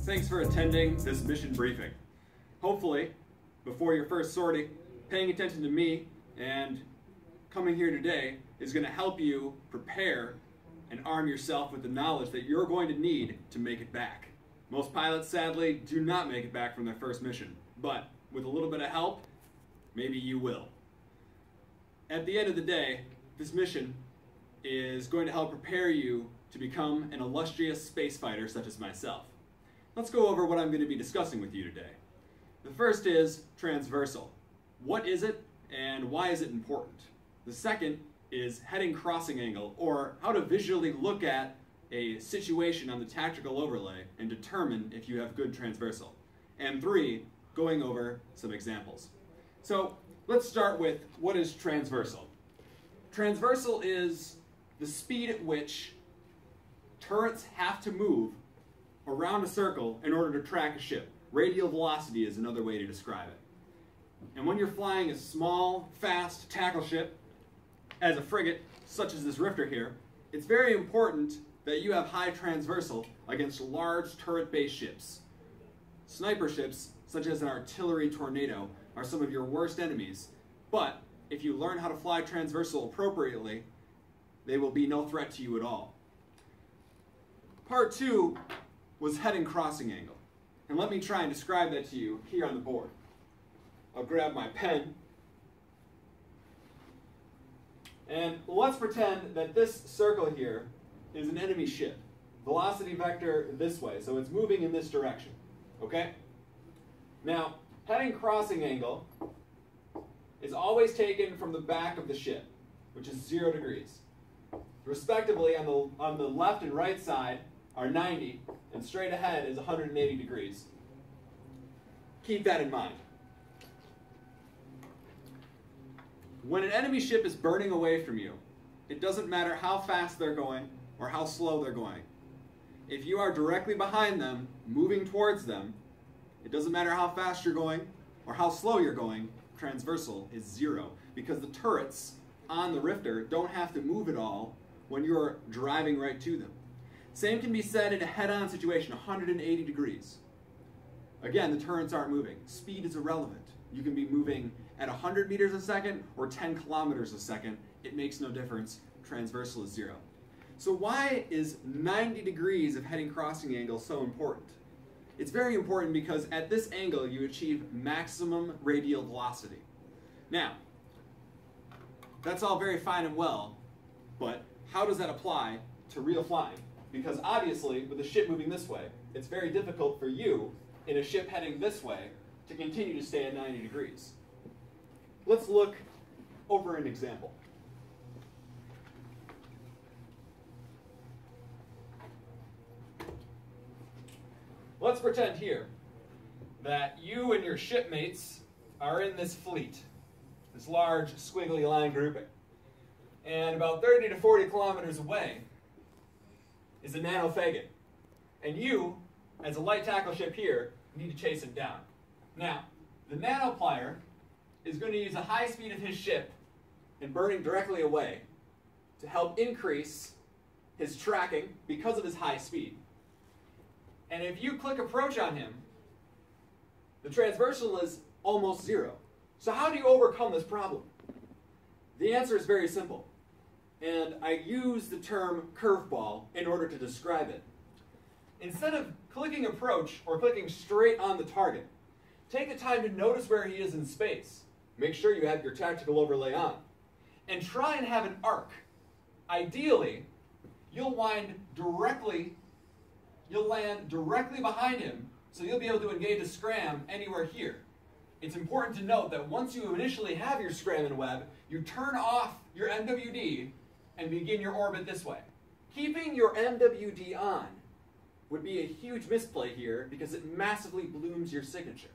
thanks for attending this mission briefing. Hopefully, before your first sortie, paying attention to me and coming here today is going to help you prepare and arm yourself with the knowledge that you're going to need to make it back. Most pilots, sadly, do not make it back from their first mission, but with a little bit of help, maybe you will. At the end of the day, this mission is going to help prepare you to become an illustrious spacefighter such as myself. Let's go over what I'm going to be discussing with you today. The first is transversal. What is it and why is it important? The second is heading crossing angle, or how to visually look at a situation on the tactical overlay and determine if you have good transversal. And 3, going over some examples. So let's start with what is transversal. Transversal is the speed at which turrets have to move around a circle in order to track a ship. Radial velocity is another way to describe it. And when you're flying a small, fast tackle ship, as a frigate, such as this Rifter here, it's very important that you have high transversal against large turret-based ships. Sniper ships, such as an artillery tornado, are some of your worst enemies, but if you learn how to fly transversal appropriately, they will be no threat to you at all. Part 2 was heading crossing angle. And let me try and describe that to you here on the board. I'll grab my pen. And let's pretend that this circle here is an enemy ship. Velocity vector this way, so it's moving in this direction. Okay? Now, heading crossing angle is always taken from the back of the ship, which is 0 degrees. Respectively, on the left and right side are 90, and straight ahead is 180 degrees. Keep that in mind. When an enemy ship is burning away from you, it doesn't matter how fast they're going or how slow they're going. If you are directly behind them, moving towards them, it doesn't matter how fast you're going or how slow you're going, transversal is 0, because the turrets on the Rifter don't have to move at all when you're driving right to them. Same can be said in a head-on situation, 180 degrees. Again, the turrets aren't moving. Speed is irrelevant. You can be moving at 100 meters a second or 10 kilometers a second. It makes no difference. Transversal is 0. So why is 90 degrees of heading crossing angle so important? It's very important because at this angle you achieve maximum radial velocity. Now, that's all very fine and well, but how does that apply to real flying? Because obviously, with a ship moving this way, it's very difficult for you, in a ship heading this way, to continue to stay at 90 degrees. Let's look over an example. Let's pretend here that you and your shipmates are in this fleet, this large squiggly line grouping. And about 30 to 40 kilometers away is a nanophagate. And you, as a light tackle ship here, need to chase it down. Now, the nanoplier is going to use a high speed of his ship and burning directly away to help increase his tracking because of his high speed. And if you click approach on him, the transversal is almost 0. So how do you overcome this problem? The answer is very simple. And I use the term curveball in order to describe it. Instead of clicking approach or clicking straight on the target, take the time to notice where he is in space. Make sure you have your tactical overlay on. And try and have an arc. Ideally, you'll land directly behind him, so you'll be able to engage a scram anywhere here. It's important to note that once you initially have your scram and web, you turn off your MWD and begin your orbit this way. Keeping your MWD on would be a huge misplay here because it massively blooms your signature.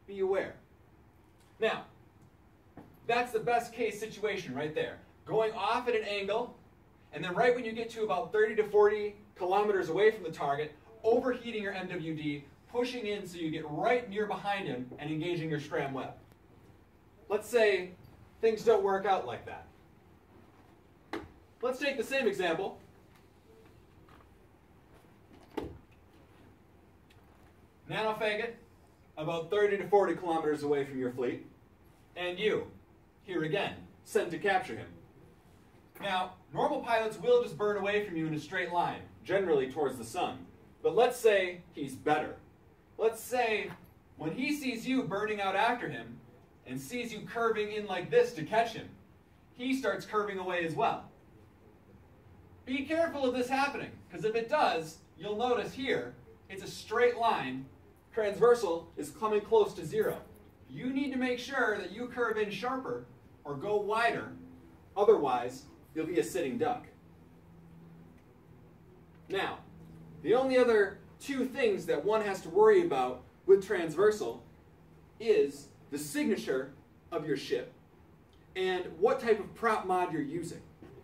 Be aware. Now, that's the best case situation right there. Going off at an angle, and then right when you get to about 30 to 40 kilometers away from the target, overheating your MWD, pushing in so you get right near behind him and engaging your scram web. Let's say things don't work out like that. Let's take the same example Nanofaggot, about 30 to 40 kilometers away from your fleet. And you, here again, sent to capture him. Now, normal pilots will just burn away from you in a straight line, generally towards the sun. But let's say he's better. Let's say when he sees you burning out after him and sees you curving in like this to catch him, he starts curving away as well. Be careful of this happening, because if it does, you'll notice here, it's a straight line. Transversal is coming close to zero. You need to make sure that you curve in sharper or go wider, otherwise you'll be a sitting duck. Now, the only other two things that one has to worry about with transversal is the signature of your ship and what type of prop mod you're using.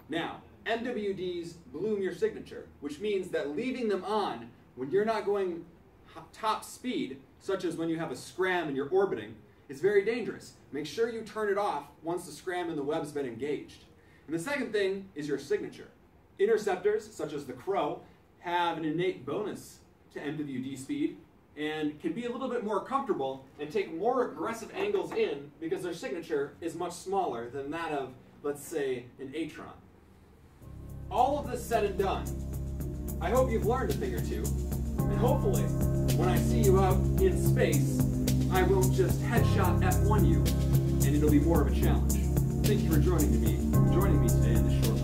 Now, MWDs bloom your signature, which means that leaving them on when you're not going top speed, such as when you have a scram and you're orbiting, is very dangerous. Make sure you turn it off once the scram and the web's been engaged. And the second thing is your signature. Interceptors, such as the Crow, have an innate bonus to MWD speed and can be a little bit more comfortable and take more aggressive angles in because their signature is much smaller than that of, let's say, an Atron. All of this said and done, I hope you've learned a thing or two, and hopefully, when I see you out in space, I won't just headshot F1 you, and it'll be more of a challenge. Thank you for joining me today in this short